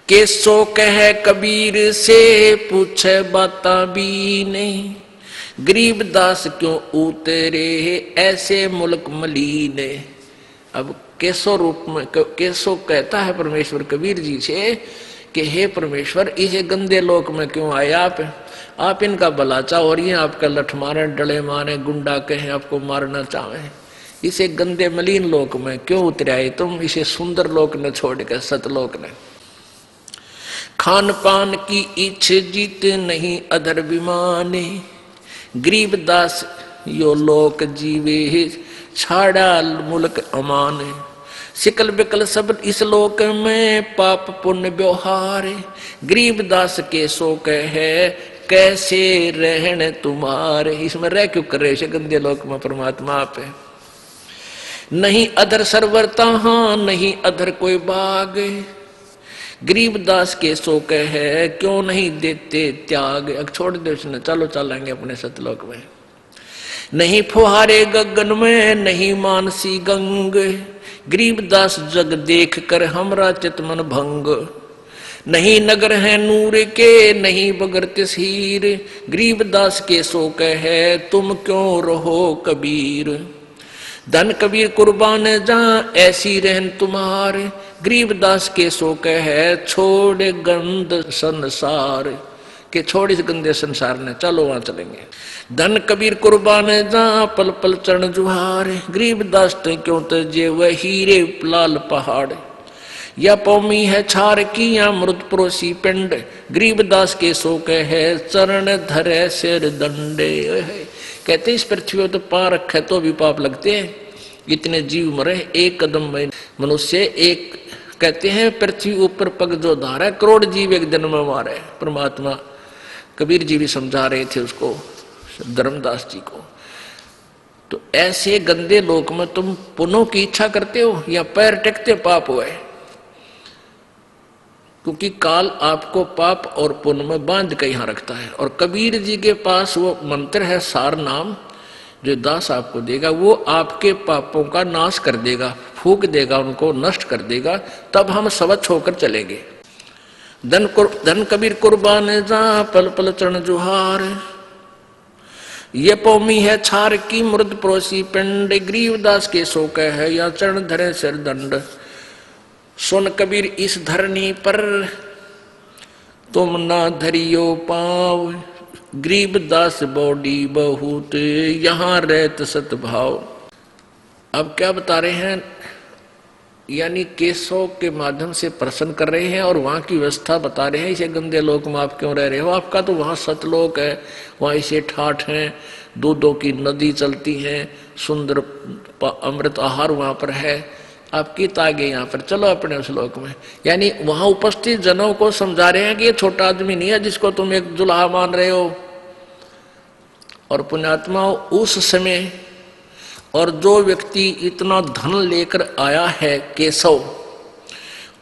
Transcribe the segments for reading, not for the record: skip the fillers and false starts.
केसो कह कबीर से पूछे बाता भी नहीं, गरीबदास क्यों उतरे ऐसे मुल्क मलीने। अब केसो रूप में केसो कहता है परमेश्वर कबीर जी से कि हे परमेश्वर, इस गंदे लोक में क्यों आए आप इनका भला चाहो और ये आपका लठ मारे, डले मारे, गुंडा कहे, आपको मारना चाहे, इसे गंदे मलिन लोक में क्यों उतर आए तुम, इसे सुंदर लोक ने छोड़कर सतलोक ने। खान पान की इच्छ जीत नहीं अधर विमाने, गरीबदास यो लोक जीवे छाड़ा मुल्क अमाने। सिकल बिकल सब इस लोक में पाप पुण्य व्यवहार, गरीबदास के सो कहे कैसे रहने तुम्हारे। इसमें रह क्यों कर रहे गंदे लोक में परमात्मा आप है। नहीं अधर सरवरता हाँ नहीं अधर कोई बाग, गरीबदास के सो कहे क्यों नहीं देते त्याग। अब छोड़ दे उसने, चलो चलेंगे अपने सतलोक में। नहीं फुहारे गगन में नहीं मानसी गंग, गरीबदास जग देख कर हमरा चितमन भंग। नहीं नगर है नूर के नहीं बगर तस्हीर, गरीबदास के सो कहे तुम क्यों रहो कबीर। धन कबीर कुर्बान जा ऐसी रहन तुम्हारे, गरीबदास के सो कहे छोड़ गंद संसार। के छोड़ इस गंदे संसार ने, चलो वहां चलेंगे। धन कबीर कुर्बान जा पल पल चरण जुहार, गरीबदास ते क्यों तजे वह हीरे लाल पहाड़। या पौमी है छार की या मृत परोसी पिंड, गरीबदास के सो कहे चरण धरे सिर दंडे। कहते इस पृथ्वी तो पा रखे तो भी पाप लगते हैं, इतने जीव मरे एक कदम में मनुष्य एक। कहते हैं पृथ्वी ऊपर पग जो धारा, करोड़ जीव एक दिन में मारे। परमात्मा कबीर जी भी समझा रहे थे उसको, धर्मदास जी को। तो ऐसे गंदे लोक में तुम पुण्यों की इच्छा करते हो या पैर टेकते पाप हुए, क्योंकि काल आपको पाप और पुण्य में बांध के यहां रखता है। और कबीर जी के पास वो मंत्र है सार नाम, जो दास आपको देगा, वो आपके पापों का नाश कर देगा, फूक देगा, उनको नष्ट कर देगा, तब हम स्वच्छ होकर चलेंगे। धन कबीर कुर्बान जा पल पल चरण जुहार, ये पौमी है छार की मृद परोसी पिंड, गरीबदास के सो कहे या चरण धरे सिर दंड। सुन कबीर इस धरनी पर तुम ना धरियो पाव, गरीबदास बॉडी बहुत यहाँ रहत सतभाव। अब क्या बता रहे हैं, यानी केसों के माध्यम से प्रश्न कर रहे हैं और वहां की व्यवस्था बता रहे हैं। इसे गंदे लोक में आप क्यों रह रहे हो, आपका तो वहां सतलोक है, वहां इसे ठाठ है, दूधों की नदी चलती है, सुंदर अमृत आहार वहां पर है, आपकी तागे यहाँ पर, चलो अपने उस लोक में। यानी वहां उपस्थित जनों को समझा रहे हैं कि ये छोटा आदमी नहीं है जिसको तुम एक जुल्हा मान रहे हो। और पुण्यात्मा उस समय, और जो व्यक्ति इतना धन लेकर आया है केशव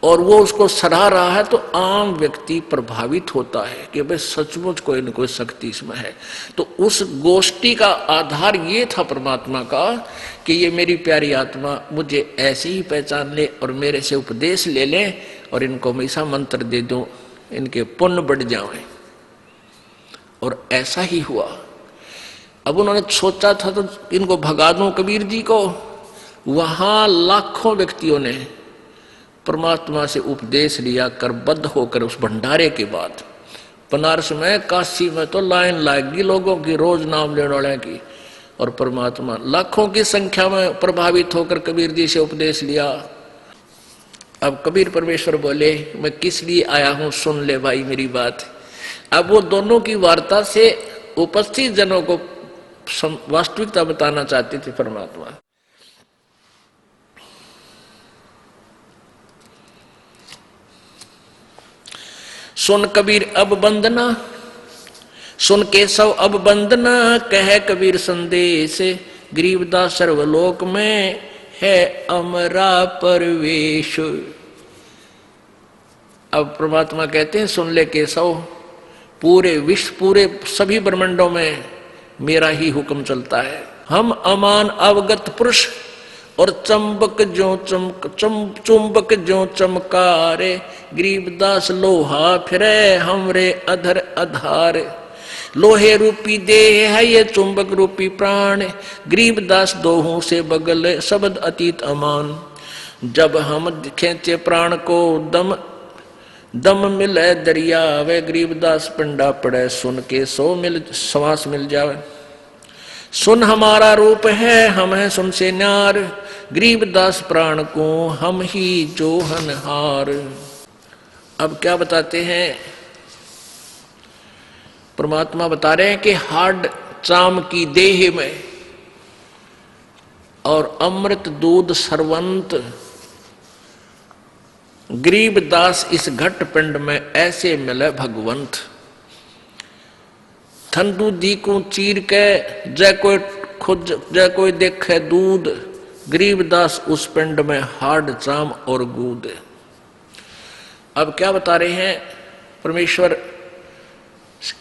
और वो उसको सराह रहा है, तो आम व्यक्ति प्रभावित होता है कि भाई सचमुच कोई न कोई शक्ति इसमें है। तो उस गोष्ठी का आधार ये था परमात्मा का कि ये मेरी प्यारी आत्मा मुझे ऐसे ही पहचान ले और मेरे से उपदेश ले ले और इनको हमेशा मंत्र दे दूं, इनके पुण्य बढ़ जाए। और ऐसा ही हुआ। अब उन्होंने सोचा था तो इनको भगा दूं कबीर जी को, वहां लाखों व्यक्तियों ने परमात्मा से उपदेश लिया करबद्ध होकर उस भंडारे के बाद। बनारस में, काशी में तो लाइन लागगी लोगों की, रोज नाम लेने वाले की, और परमात्मा लाखों की संख्या में प्रभावित होकर कबीर जी से उपदेश लिया। अब कबीर परमेश्वर बोले मैं किस लिए आया हूं, सुन ले भाई मेरी बात। अब वो दोनों की वार्ता से उपस्थित जनों को वास्तविकता बताना चाहते थे परमात्मा। सुन कबीर अब बंदना, सुन केशव अब बंदना, कह कबीर संदेश, गरीबदास सर्वलोक में है अमरा परवेश। अब परमात्मा कहते हैं सुन ले केशव, पूरे विश्व, पूरे सभी ब्रह्मांडों में मेरा ही हुक्म चलता है। हम अमान अवगत पुरुष और चुंबक जो चमकारे, गरीबदास लोहा फिरे हमरे अधर आधार। लोहे रूपी देह है ये चुंबक रूपी प्राण, गरीबदास दोहों से बगल शब्द अतीत अमान। जब हम खींचे प्राण को दम दम मिले दरिया वे, गरीबदास पिंडा पड़े सुन के श्वास मिल जावे। सुन हमारा रूप है हम है सुन से न्यार, गरीबदास प्राण को हम ही जोहनहार। अब क्या बताते हैं, परमात्मा बता रहे हैं कि हाड चाम की देह में और अमृत दूध सरवंत, गरीबदास इस घट पिंड में ऐसे मिले भगवंत। थन दूधी को चीर के जय कोई देखे दूध, गरीबदास उस पिंड में हाड चाम और गूद। अब क्या बता रहे हैं, परमेश्वर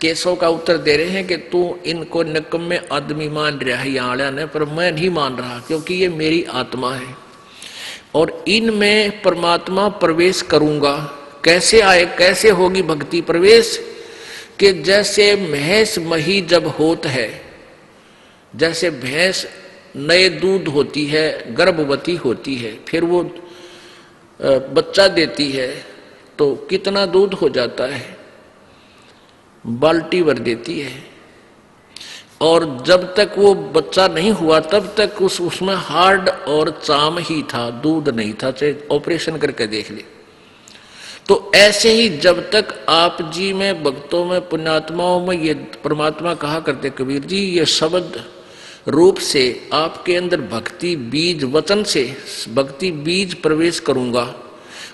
केशव का उत्तर दे रहे हैं कि तू इनको निकम्मे आदमी मान रहा है यहाँ ने, पर मैं नहीं मान रहा क्योंकि ये मेरी आत्मा है और इनमें परमात्मा प्रवेश करूंगा। कैसे आए, कैसे होगी भक्ति प्रवेश, कि जैसे भैंस मही जब होत है, जैसे भैंस नए दूध होती है, गर्भवती होती है, फिर वो बच्चा देती है तो कितना दूध हो जाता है, बाल्टी भर देती है। और जब तक वो बच्चा नहीं हुआ तब तक उसमें हार्ड और चाम ही था, दूध नहीं था, चाहे ऑपरेशन करके देख ले। तो ऐसे ही जब तक आप जी में, भक्तों में, पुण्यात्माओं में ये परमात्मा कहा करते कबीर जी, ये शब्द रूप से आपके अंदर भक्ति बीज, वचन से भक्ति बीज प्रवेश करूंगा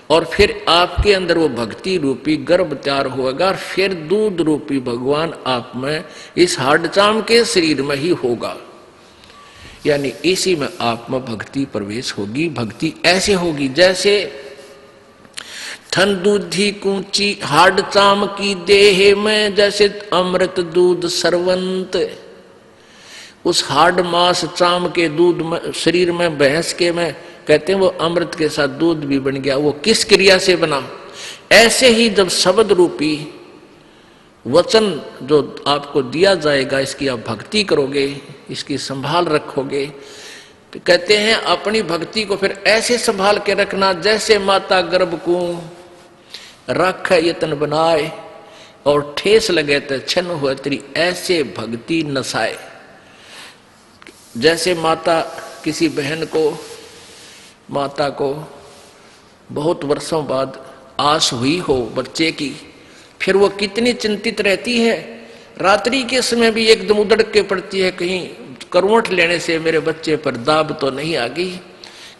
और फिर आपके अंदर वो भक्ति रूपी गर्भ तैयार होगा और फिर दूध रूपी भगवान आप में इस हाडचाम के शरीर में ही होगा। यानी इसी में आप में भक्ति प्रवेश होगी। भक्ति ऐसे होगी जैसे थन दूधी कूची हाडचाम की देह में, जैसे अमृत दूध सरवंत। उस हाड मास चाम के दूध में, शरीर में भैंस के में कहते हैं वो अमृत के साथ दूध भी बन गया। वो किस क्रिया से बना? ऐसे ही जब शब्द रूपी वचन जो आपको दिया जाएगा, इसकी आप भक्ति करोगे, इसकी संभाल रखोगे, तो कहते हैं अपनी भक्ति को फिर ऐसे संभाल के रखना जैसे माता गर्भ को रख यतन बनाए और ठेस लगे तो छन हुए तेरी ऐसे भक्ति नसाए। जैसे माता किसी बहन को, माता को बहुत वर्षों बाद आस हुई हो बच्चे की, फिर वो कितनी चिंतित रहती है। रात्रि के समय भी एकदम उधड़ के पड़ती है, कहीं करवट लेने से मेरे बच्चे पर दाब तो नहीं आ गई,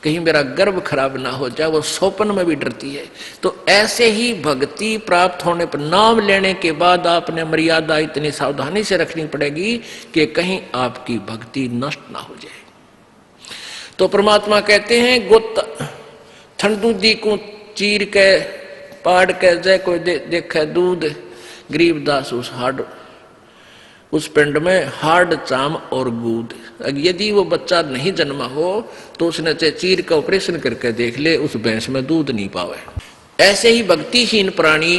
कहीं मेरा गर्भ खराब ना हो जाए, वो सोपन में भी डरती है। तो ऐसे ही भक्ति प्राप्त होने पर, नाम लेने के बाद आपने मर्यादा इतनी सावधानी से रखनी पड़ेगी कि कहीं आपकी भक्ति नष्ट ना हो जाए। तो परमात्मा कहते हैं गोत ठंडूदी को चीर के पाड़ के जय कोई देखे दूध, गरीबदास उस पिंड में हार्ड चाम और गूद। यदि वो बच्चा नहीं जन्मा हो तो उसने चाहे चीर का ऑपरेशन करके देख ले, उस भैंस में दूध नहीं पावे। ऐसे ही भक्तिहीन प्राणी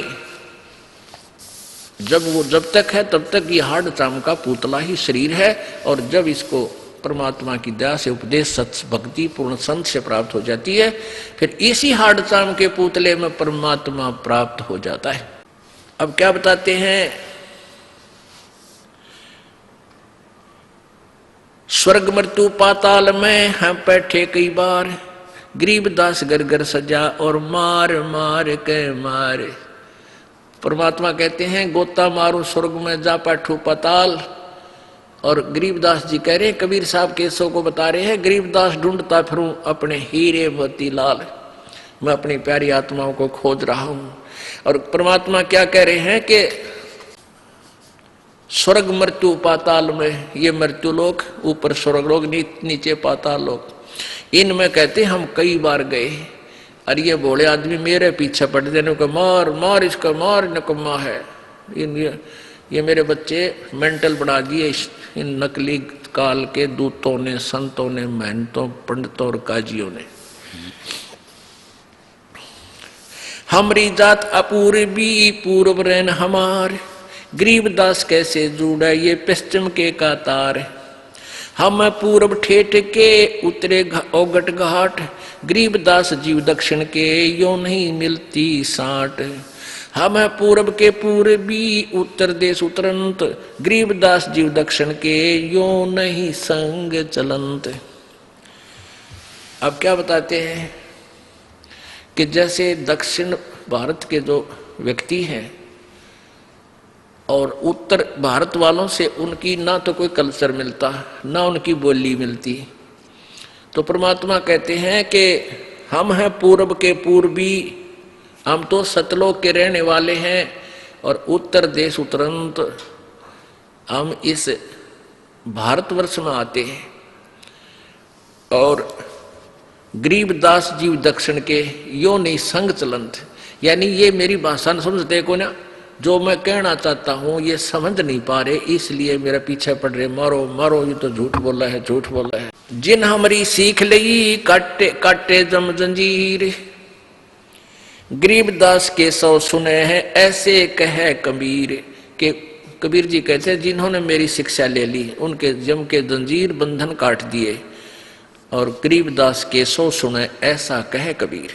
जब तक है तब तक ये हार्ड चाम का पुतला ही शरीर है, और जब इसको परमात्मा की दया से उपदेश सत्य भक्ति पूर्ण संत से प्राप्त हो जाती है, फिर इसी हार्ड चाम के पुतले में परमात्मा प्राप्त हो जाता है। अब क्या बताते हैं, स्वर्ग मृत्यु पाताल में हम बैठे कई बार, गरीबदास घर घर सजा और मार मार के मारे। परमात्मा कहते हैं गोता मारू स्वर्ग में जा बैठू पाताल, और गरीबदास जी कह रहे हैं, कबीर साहब केशव को बता रहे हैं, गरीबदास ढूंढता फिरूं अपने हीरे मोती लाल, मैं अपनी प्यारी आत्माओं को खोज रहा हूं। और परमात्मा क्या कह रहे हैं कि स्वर्ग मृत्यु पाताल में, ये मृत्यु लोक, ऊपर स्वर्ग लोक, नीचे पाताल लोक, इनमें कहते हम कई बार गए। और ये भोले आदमी मेरे पीछे पड़ देने को, मार मार इसका, मार निकम्मा है, ये मेरे बच्चे मेंटल बना दिए इन नकली काल के दूतों ने, संतों ने, महंतों, पंडितों और काजियों ने। हमरी जात अपूर्वी पूर्व रैन हमार, गरीबदास कैसे जुड़ा ये पश्चिम के कातार। हम पूर्व ठेठ के उतरे ओगट घाट, गरीबदास जीव दक्षिण के यो नहीं मिलती साट। हम पूर्व के पूर्वी उत्तर देश उतरंत, गरीबदास जीव दक्षिण के यो नहीं संग चलंत। अब क्या बताते हैं कि जैसे दक्षिण भारत के जो व्यक्ति हैं और उत्तर भारत वालों से उनकी ना तो कोई कल्चर मिलता, ना उनकी बोली मिलती, तो परमात्मा कहते हैं कि हम हैं पूर्व के पूर्वी, हम तो सतलोक के रहने वाले हैं और उत्तर देश उतरंत हम इस भारतवर्ष में आते हैं। और गरीबदास जीव दक्षिण के यो नहीं संग चलंत, यानी ये मेरी भाषा न समझते को ना, जो मैं कहना चाहता हूं ये समझ नहीं पा रहे, इसलिए मेरे पीछे पड़ रहे, मारो मारो, ये तो झूठ बोला है, झूठ बोला है। जिन हमारी सीख लई काटे काटे जम जंजीर, गरीबदास के सौ सुने हैं ऐसे कहे कबीर। के कबीर जी कहते हैं जिन्होंने मेरी शिक्षा ले ली उनके जम के जंजीर बंधन काट दिए, और गरीबदास के सौ सुने ऐसा कहे कबीर।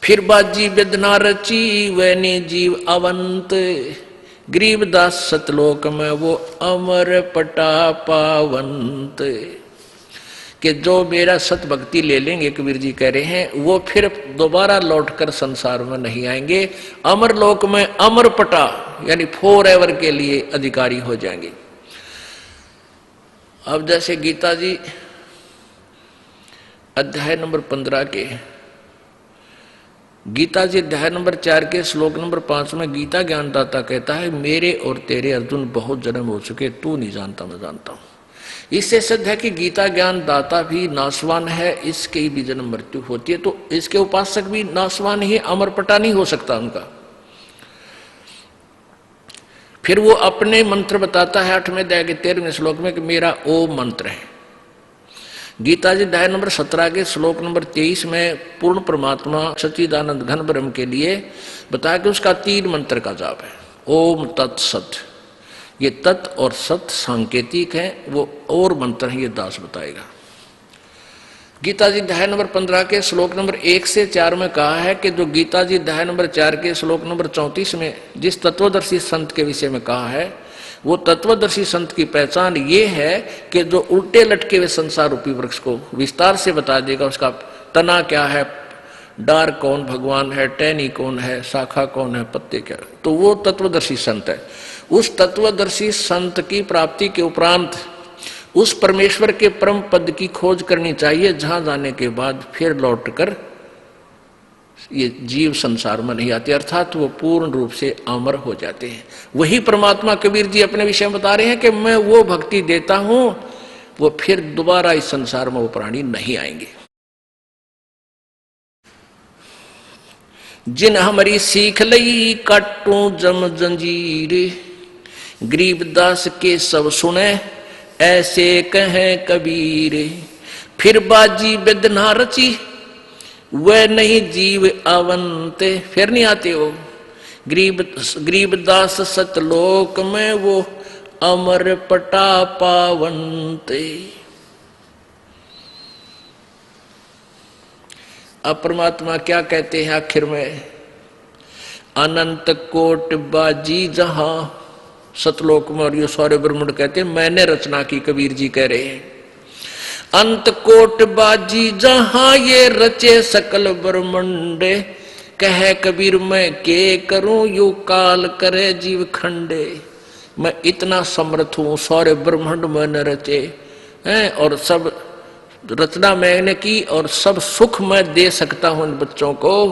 फिर बाजी वेदना रची वैनी जीव अवंत, गरीबदास सतलोक में वो अमर पटा पावंत। कि जो मेरा सत भक्ति ले लेंगे, कबीर जी कह रहे हैं, वो फिर दोबारा लौटकर संसार में नहीं आएंगे, अमर लोक में अमर पटा यानी फॉर एवर के लिए अधिकारी हो जाएंगे। अब जैसे गीता जी अध्याय नंबर 15 के, गीता जी अध्याय नंबर 4 के श्लोक नंबर 5 में गीता ज्ञानदाता कहता है, मेरे और तेरे अर्जुन बहुत जन्म हो चुके, तू नहीं जानता मैं जानता हूं। इससे सिद्ध है कि गीता ज्ञानदाता भी नाशवान है, इसकी भी जन्म मृत्यु होती है, तो इसके उपासक भी नाशवान ही, अमरपटा नहीं हो सकता उनका। फिर वो अपने मंत्र बताता है 8वें अध्याय के 13वें श्लोक में कि मेरा ओम मंत्र है। गीता जी अध्याय नंबर 17 के श्लोक नंबर 23 में पूर्ण परमात्मा सच्चिदानंद घन ब्रह्म के लिए बताया कि उसका 3 मंत्र का जाप है, ओम तत्सत। ये तत् और सत सांकेतिक है, वो और मंत्र है, ये दास बताएगा। गीता जी अध्याय नंबर 15 के श्लोक नंबर 1 से 4 में कहा है कि जो गीता जी अध्याय नंबर 4 के श्लोक नंबर 34 में जिस तत्वदर्शी संत के विषय में कहा है, वो तत्वदर्शी संत की पहचान ये है कि जो उल्टे लटके हुए संसार रूपी वृक्ष को विस्तार से बता देगा, उसका तना क्या है, डार कौन भगवान है, टहनी कौन है, शाखा कौन है, पत्ते क्या है, तो वो तत्वदर्शी संत है। उस तत्वदर्शी संत की प्राप्ति के उपरांत उस परमेश्वर के परम पद की खोज करनी चाहिए, जहां जाने के बाद फिर लौटकर ये जीव संसार में नहीं आते, अर्थात वो पूर्ण रूप से अमर हो जाते हैं। वही परमात्मा कबीर जी अपने विषय में बता रहे हैं कि मैं वो भक्ति देता हूं, वो फिर दोबारा इस संसार में वो प्राणी नहीं आएंगे। जिन हमारी सीख लई काटू जम जंजीर, गरीबदास के सब सुने ऐसे कहे कबीर। फिर बाजी वेदना रची वह नहीं जीव अवंते, फिर नहीं आते हो गरीबदास सतलोक में वो अमर पटा पावंते। अब परमात्मा क्या कहते हैं आखिर में, अनंत कोट बाजी जहां सतलोक में, और ये सारे ब्रह्मांड कहते हैं मैंने रचना की, कबीर जी कह रहे हैं। अंत कोट बाजी जहां ये रचे सकल ब्रह्मंड, कहे कबीर मैं के करूं यू काल करे जीव खंडे। मैं इतना समर्थ हूं, सारे ब्रह्मांड मैंने रचे हैं और सब रचना मैंने की और सब सुख मैं दे सकता हूं इन बच्चों को,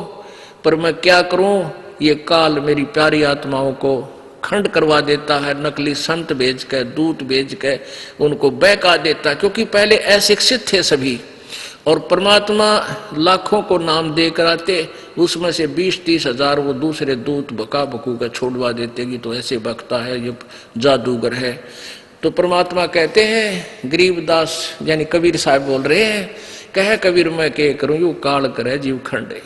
पर मैं क्या करूं, ये काल मेरी प्यारी आत्माओं को खंड करवा देता है, नकली संत भेज के, दूत भेज के उनको बहका देता है, क्योंकि पहले अशिक्षित थे सभी और परमात्मा लाखों को नाम दे कर आते, उसमें से 20-30 हजार वो दूसरे दूत बका बकू का छोड़वा देते कि तो ऐसे बकता है, ये जादूगर है। तो परमात्मा कहते हैं, गरीबदास यानी कबीर साहब बोल रहे हैं, कह कबीर मैं के करूं यू काल करे जीव खंडे।